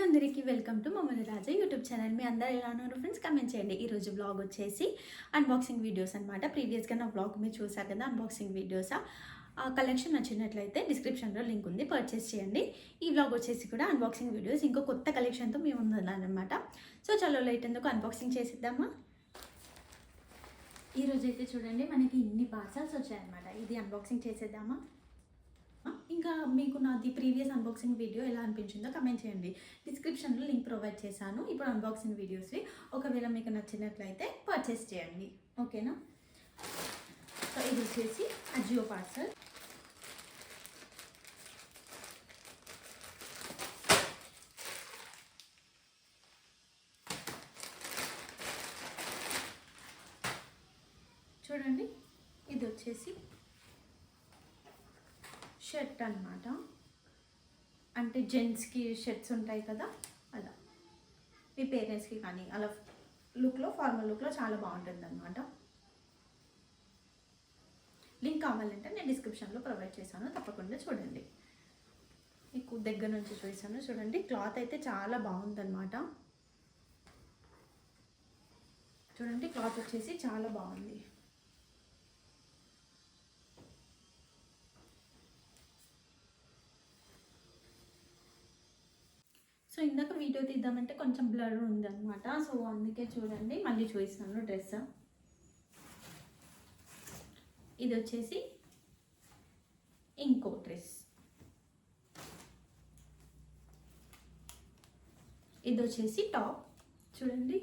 అందరికీ welcome to మమ్మల్ని Raja YouTube channel. మీ అందరూ ఎలా ఉన్నారు ఫ్రెండ్స్? కమెంట్ చేయండి. ఈరోజు బ్లాగ్ వచ్చేసి అన్బాక్సింగ్ వీడియోస్ అనమాట. ప్రీవియస్గా నా బ్లాగ్ మీరు చూసారు కదా, అన్బాక్సింగ్ వీడియోస్. ఆ కలెక్షన్ నచ్చినట్లయితే డిస్క్రిప్షన్లో లింక్ ఉంది, పర్చేస్ చేయండి. ఈ బ్లాగ్ వచ్చేసి కూడా అన్బాక్సింగ్ వీడియోస్, ఇంకో కొత్త కలెక్షన్తో మేము ఉందన్నమాట. సో చలో లేట్ ఎందుకు, అన్బాక్సింగ్ చేసిద్దామా. ఈరోజు అయితే చూడండి మనకి ఇన్ని పార్సల్స్ వచ్చాయన్నమాట. ఇది అన్బాక్సింగ్ చేసేద్దామా. ఇంకా మీకు నాది ప్రీవియస్ అన్బాక్సింగ్ వీడియో ఎలా అనిపించిందో కమెంట్ చేయండి. డిస్క్రిప్షన్లో లింక్ ప్రొవైడ్ చేశాను. ఇప్పుడు అన్బాక్సింగ్ వీడియోస్వి ఒకవేళ మీకు నచ్చినట్లయితే పర్చేస్ చేయండి, ఓకేనా. సో ఇది వచ్చేసి అజియో పార్సల్. చూడండి, ఇది వచ్చేసి షర్ట్ అన్నమాట. అంటే జెంట్స్కి షర్ట్స్ ఉంటాయి కదా, అలా మీ పేరెంట్స్కి కానీ అలా లుక్లో, ఫార్మల్ లుక్లో చాలా బాగుంటుంది అనమాట. లింక్ కావాలంటే నేను డిస్క్రిప్షన్లో ప్రొవైడ్ చేశాను, తప్పకుండా చూడండి. మీకు దగ్గర నుంచి చూసాను. చూడండి, క్లాత్ అయితే చాలా బాగుందన్నమాట. చూడండి, క్లాత్ వచ్చేసి చాలా బాగుంది. సో ఇందాక వీడియో తీద్దామంటే కొంచెం బ్లర్ ఉందన్నమాట. సో అందుకే చూడండి మళ్ళీ చూపిస్తాను డ్రెస్. ఇది వచ్చేసి ఇంకో డ్రెస్. ఇది వచ్చేసి టాప్. చూడండి,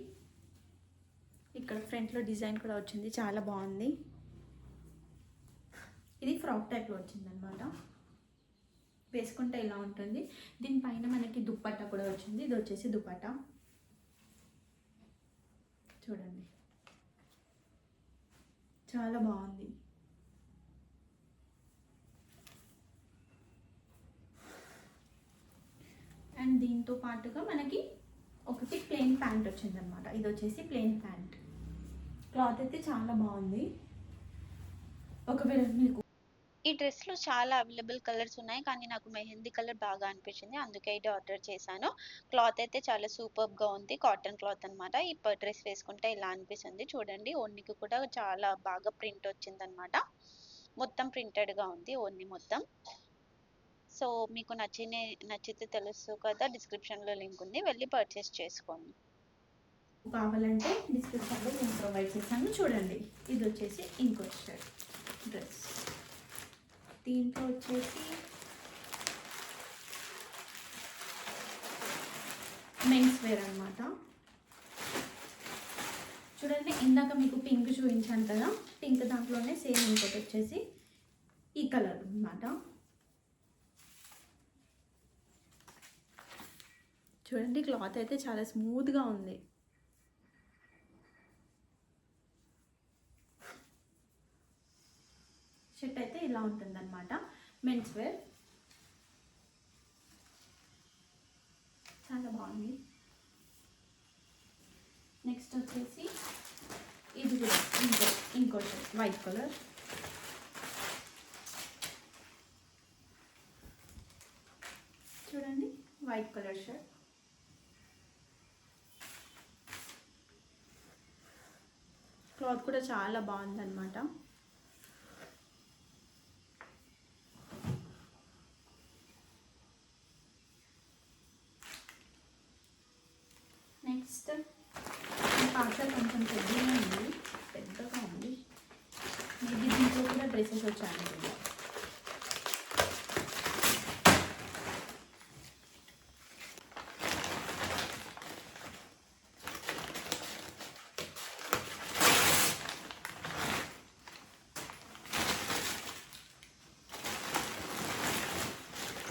ఇక్కడ ఫ్రంట్లో డిజైన్ కూడా వచ్చింది, చాలా బాగుంది. ఇది ఫ్రాక్ టైప్లో వచ్చిందనమాట. వేసుకుంటే ఇలా ఉంటుంది. దీనిపైన మనకి దుప్పట్టా కూడా వచ్చింది. ఇది వచ్చేసి దుప్పట్టా. చూడండి, చాలా బాగుంది. అండ్ దీంతో పాటుగా మనకి ఒకటి ప్లెయిన్ ప్యాంట్ వచ్చిందనమాట. ఇది వచ్చేసి ప్లెయిన్ ప్యాంట్. క్లాత్ అయితే చాలా బాగుంది. ఒకవేళ మీకు ఈ డ్రెస్‌లో చాలా అవైలబుల్ కలర్స్ ఉన్నాయి. కానీ నాకు మెహందీ కలర్ బాగా అనిపించింది. అందుకే ఇది ఆర్డర్ చేశాను. క్లాత్ అయితే చాలా సూపర్బ్‌గా ఉంది. కాటన్ క్లాత్ అన్నమాట. ఈ డ్రెస్ వేసుకుంటే ఇలా అనిపిస్తుంది. చూడండి, ఓణీకి కూడా చాలా బాగా ప్రింట్ వచ్చిందన్నమాట. మొత్తం ప్రింటెడ్‌గా ఉంది ఓణీ మొత్తం. సో మీకు నచ్చితే తెలుసు కదా, డిస్క్రిప్షన్‌లో లింక్ ఉంది, వెళ్ళి పర్చేస్ చేసుకోండి. కావాలంటే డిస్క్రిప్షన్లో లింక్ ప్రొవైడ్ చేశాను, చూడండి. ఇది వచ్చేసి ఇంకో షర్ట్ డ్రెస్. దీంట్లో వచ్చేసి మెన్స్ వేర్ అనమాట. చూడండి, ఇందాక మీకు పింక్ చూపించాను కదా, పింక్ దాంట్లోనే సేమ్ ఇంకోటి వచ్చేసి ఈ కలర్ అనమాట. చూడండి, క్లాత్ అయితే చాలా స్మూత్గా ఉంది. షర్ట్ అయితే ఇలా ఉంటుందన్నమాట. మెన్స్ వేర్ చాలా బాగుంది. నెక్స్ట్ వచ్చేసి ఇది కూడా ఇంకో షర్ట్, వైట్ కలర్. చూడండి, వైట్ కలర్ షర్ట్. క్లాత్ కూడా చాలా బాగుందన్నమాట. నెక్స్ట్ ఈ పార్సల్ కొంచెం పెద్దగా ఉంది. మేబీ దీంట్లో కూడా డ్రెస్సెస్ వచ్చాయి.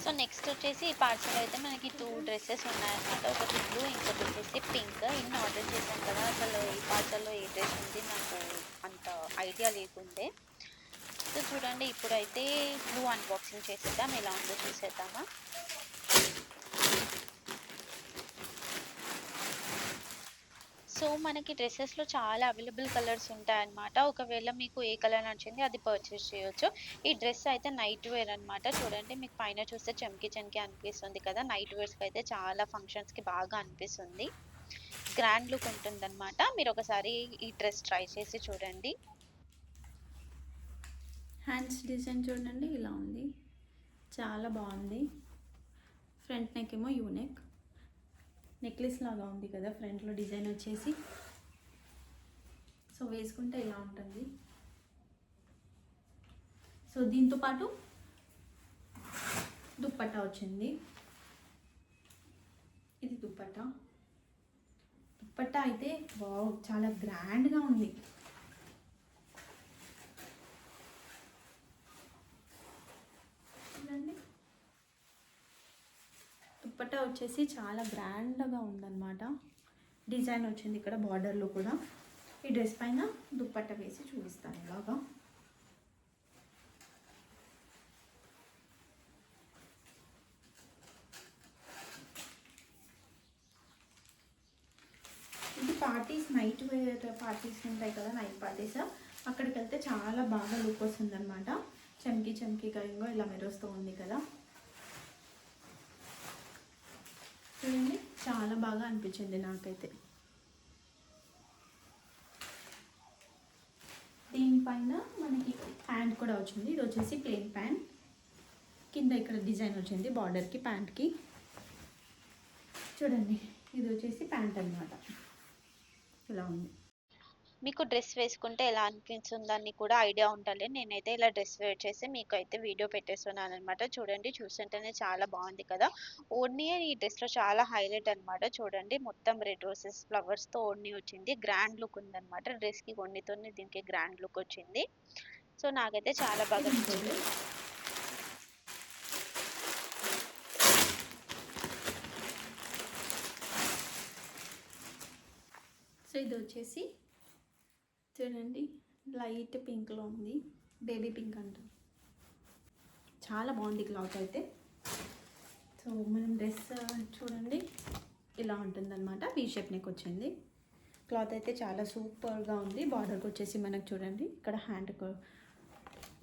సో నెక్స్ట్ వచ్చేసి ఈ పార్సల్ అయితే మనకి 2 డ్రెస్సెస్ ఉన్నాయన్నమాట. ఒకటి బ్లూ, ఇంకోటి వచ్చేసి పింక్. ఇన్ని ఆర్డర్ చేశాను కదా, అసలు ఈ పార్సల్లో ఏ డ్రెస్ ఉంది నాకు అంత ఐడియా లేకుండే. సో చూడండి, ఇప్పుడైతే బ్లూ అన్బాక్సింగ్ చేసేద్దాం. ఎలా ఉందో చూసేద్దామా. సో సో, మనకి డ్రెసెస్‌లో చాలా అవైలబుల్ కలర్స్ ఉంటాయన్నమాట. ఒకవేళ మీకు ఏ కలర్ నచ్చింది అది పర్చేస్ చేయొచ్చు. ఈ డ్రెస్ అయితే నైట్ వేర్ అన్నమాట. చూడండి మీకు పైన చూస్తే చమ్కీ చమ్కీ అనిపిస్తుంది కదా! నైట్ వేర్స్‌కైతే చాలా ఫంక్షన్స్‌కి బాగా అనిపిస్తుంది. గ్రాండ్ లుక్ ఉంటుందన్నమాట. మీరొకసారి ఈ డ్రెస్ ట్రై చేసి చూడండి. హ్యాండ్స్ డిజైన్ చూడండి ఇలా ఉంది, చాలా బాగుంది. ఫ్రంట్ నెక్ ఏమో యూ నెక్, నెక్లెస్ లాగా ఉంది కదా ఫ్రంట్లో డిజైన్ వచ్చేసి. సో వేసుకుంటే ఇలా ఉంటుంది. సో దీంతో పాటు దుప్పట్టా వచ్చింది. ఇది దుప్పట్టా. దుప్పట్టా అయితే వావ్ చాలా గ్రాండ్గా ఉంది. చూడండి దుప్పట్టా వచ్చేసి చాలా గ్రాండ్గా ఉందన్నమాట. డిజైన్ వచ్చింది ఇక్కడ బార్డర్లో కూడా. ఈ డ్రెస్ పైన దుప్పట్టా వేసి చూపిస్తాను ఇలాగా. ఇది పార్టీస్, నైట్ వేర్ పార్టీస్ ఉంటాయి కదా, నైట్ పార్టీస్, అక్కడికి వెళ్తే చాలా బాగా లుక్ వస్తుంది అనమాట. చమ్కీ చమ్కీగా ఇంకో ఇలా మెరుస్తూ ఉంది కదా, చూడండి చాలా బాగా అనిపించింది నాకైతే. దీనిపైన మనకి ప్యాంట్ కూడా వచ్చింది. ఇది వచ్చేసి ప్లెయిన్ ప్యాంట్, కింద ఇక్కడ డిజైన్ వచ్చింది బార్డర్కి ప్యాంట్కి. చూడండి ఇది వచ్చేసి ప్యాంట్ అన్నమాట, ఇలా ఉంది. మీకు డ్రెస్ వేసుకుంటే ఎలా అనిపిస్తుందని కూడా ఐడియా ఉండాలి. నేనైతే ఇలా డ్రెస్ వేర్ చేసి మీకైతే వీడియో పెట్టేస్తున్నాననమాట. చూడండి చూస్తుంటేనే చాలా బాగుంది కదా! ఓడ్నీ ఈ డ్రెస్‌లో చాలా హైలైట్ అనమాట. చూడండి మొత్తం రెడ్ రోసెస్ ఫ్లవర్స్‌తో ఓడ్నీ వచ్చింది. గ్రాండ్ లుక్ ఉందనమాట. డ్రెస్‌కి ఓడ్నీతోని దీనికి గ్రాండ్ లుక్ వచ్చింది. సో, నాకైతే చాలా బాగా ఇది ఇంకోటి. నచ్చింది. సో ఇది వచ్చేసి చూడండి లైట్ పింక్లో ఉంది, బేబీ పింక్ అంటారు. చాలా బాగుంది క్లాత్ అయితే. సో మనం డ్రెస్ చూడండి ఇలా ఉంటుందన్నమాట. వీ షేప్ నెక్ వచ్చింది. క్లాత్ అయితే చాలా సూపర్గా ఉంది. బార్డర్కి వచ్చేసి మనకు చూడండి ఇక్కడ హ్యాండ్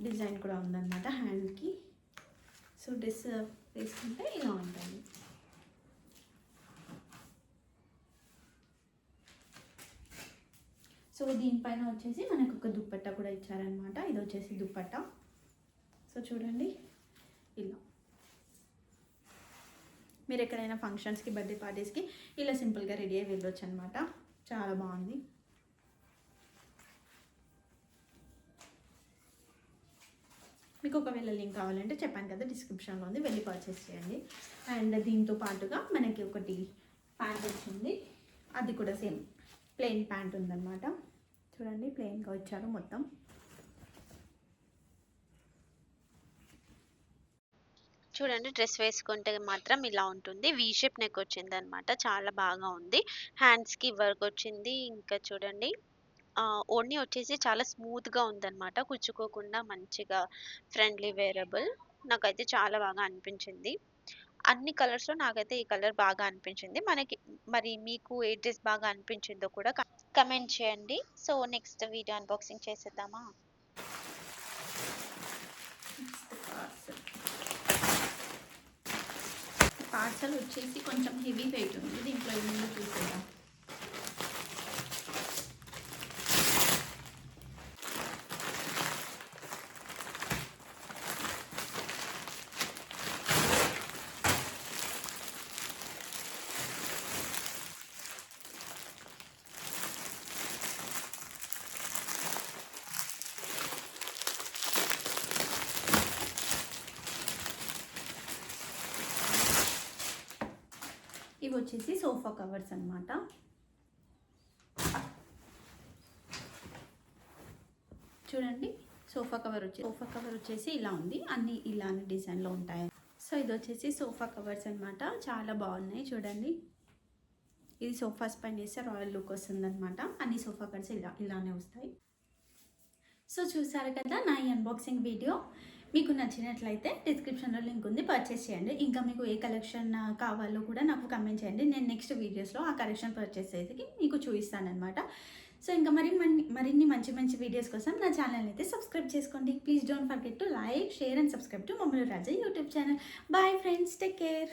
డిజైన్ కూడా ఉందన్నమాట హ్యాండ్కి. సో డ్రెస్ వేసుకుంటే ఇలా ఉంటుంది. సో దీనిపైన వచ్చేసి మనకు ఒక దుప్పట్టా కూడా ఇచ్చారనమాట. ఇది వచ్చేసి దుప్పట్టా. సో చూడండి ఇలా మీరు ఎక్కడైనా ఫంక్షన్స్కి, బర్త్డే పార్టీస్కి ఇలా సింపుల్గా రెడీ అయ్యి వెళ్ళొచ్చు అనమాట. చాలా బాగుంది. మీకు ఒకవేళ లింక్ కావాలంటే చెప్పాను కదా డిస్క్రిప్షన్లో ఉంది, వెళ్ళి పర్చేస్ చేయండి. అండ్ దీంతో పాటుగా మనకి ఒకటి ప్యాంట్ వచ్చింది, అది కూడా సేమ్ ప్లెయిన్ ప్యాంట్ ఉందన్నమాట. చూడండి ప్లెయిన్గా వచ్చారు మొత్తం. చూడండి డ్రెస్ వేసుకుంటే మాత్రం ఇలా ఉంటుంది. వీ షేప్ నెక్ వచ్చిందనమాట. చాలా బాగా ఉంది. హ్యాండ్స్‌కి వర్క్ వచ్చింది. ఇంకా చూడండి ఓడ్నీ వచ్చేసి చాలా స్మూత్‌గా ఉందనమాట. కుచ్చుకోకుండా మంచిగా ఫ్రెండ్లీ వేరబుల్. నాకైతే చాలా బాగా అనిపించింది. అన్ని కలర్స్‌లో నాకైతే ఈ కలర్ బాగా అనిపించింది. మరి మీకు ఏ డ్రెస్ బాగా అనిపించిందో కూడా కమెంట్ చేయండి. సో, నెక్స్ట్ వీడియో అన్బాక్సింగ్ చేసేద్దామా? పార్సల్ వచ్చేసి కొంచెం హెవీ వెయిట్ ఉంది. దీంట్లో ఏమైనా చూసేద్దాం. ఇవి వచ్చేసి సోఫా కవర్స్ అన్నమాట. చూడండి సోఫా కవర్ వచ్చేసి ఇలా ఉంది. అన్ని ఇలానే డిజైన్లో ఉంటాయి. సో ఇది వచ్చేసి సోఫా కవర్స్ అన్నమాట. చాలా బాగున్నాయి చూడండి. ఇది సోఫాస్ పైన వేస్తే రాయల్ లుక్ వస్తుంది అనమాట. అన్ని సోఫా కవర్స్ ఇలానే వస్తాయి. సో చూసారు కదా నా ఈ అన్బాక్సింగ్ వీడియో. మీకు నచ్చినట్లయితే డిస్క్రిప్షన్లో లింక్ ఉంది, పర్చేస్ చేయండి. ఇంకా మీకు ఏ కలెక్షన్ కావాలో కూడా నాకు కమెంట్ చేయండి. నేను నెక్స్ట్ వీడియోస్లో ఆ కలెక్షన్ పర్చేస్ చేసి మీకు చూపిస్తానమాట. సో ఇంకా మరిన్ని మంచి మంచి వీడియోస్ కోసం నా ఛానల్ అయితే సబ్స్క్రైబ్ చేసుకోండి. Please don't forget to like, share and subscribe to మమ్మల్ని Raja YouTube channel. Bye friends, take care.